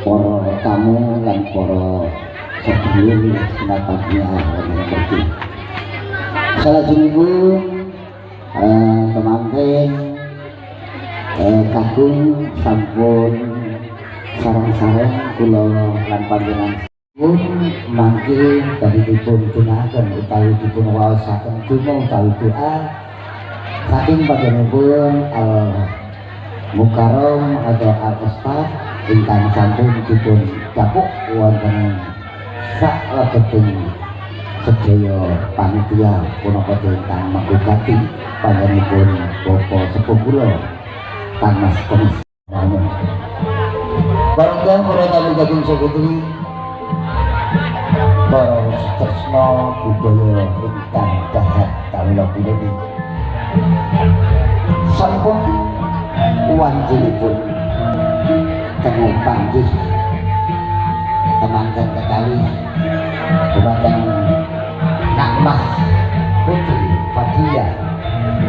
para tamu lan para sedulur pendapatnya yang berarti salajengipun temanten kakung sampun sareng-sareng kula lan panjenengan pun mangke dari dipun gunakaken utawi dipun waosaken donga utawi doa saking panjenenganipun Mukarram atau Al-Ustaz ingkang sampun dipun dapuk wonten saklebetipun sedaya panitia punapa ingkang magugati panjenenganipun Bapak Sepuh kula Kang Mas Komis. Barangkali para tamu gabung sekuturi para tresna budaya ingkang dahat kawula pinanggih sampun wanjilipun tengah panggih temanten kekali dumateng Nakmah Putri Fadilah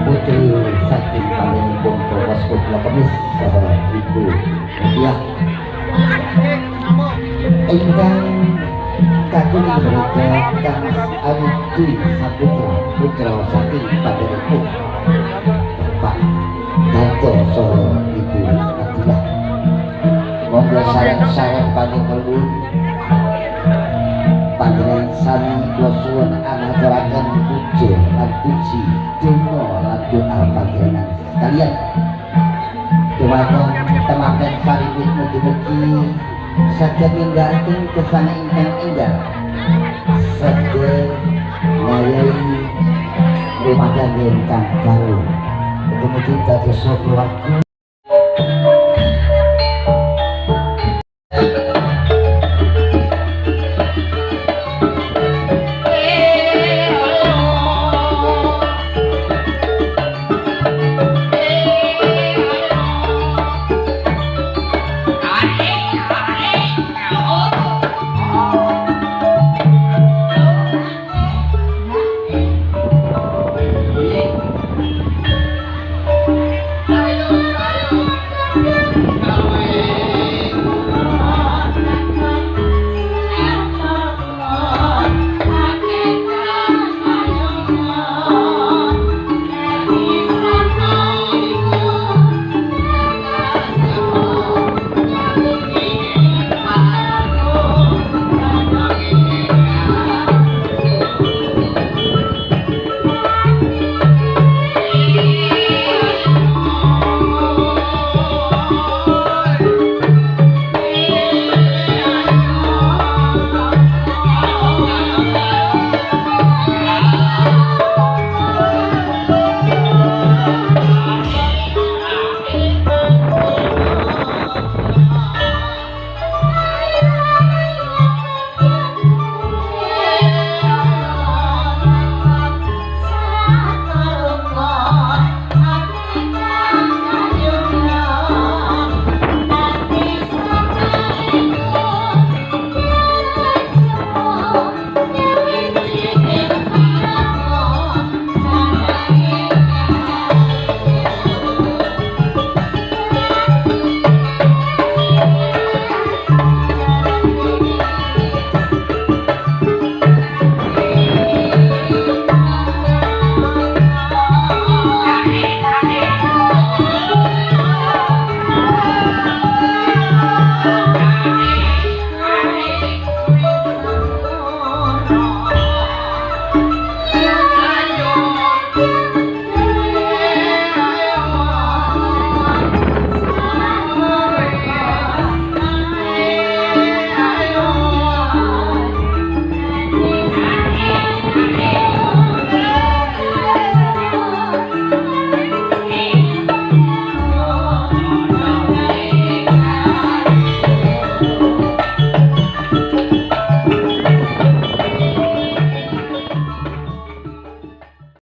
putri saking panjenenganipun Bapak Sepuh kula Kemis saha Ibu Mutia ingkang kakung mereka Kang Adi Saputra putra saking panjenenganipun Pak Dato saha Ibu Fadilah. Monggo sareng-sareng panjenengan panjenengan sami kula suwun angaturaken puja lan puji donga lan doa panjenengan sekalian dumateng temanten saripun mugi-mugi saged ninggalaken kesana ingkang endah saged ngayahi rumah tangga ingkang baru mugi-mugi dados keluarga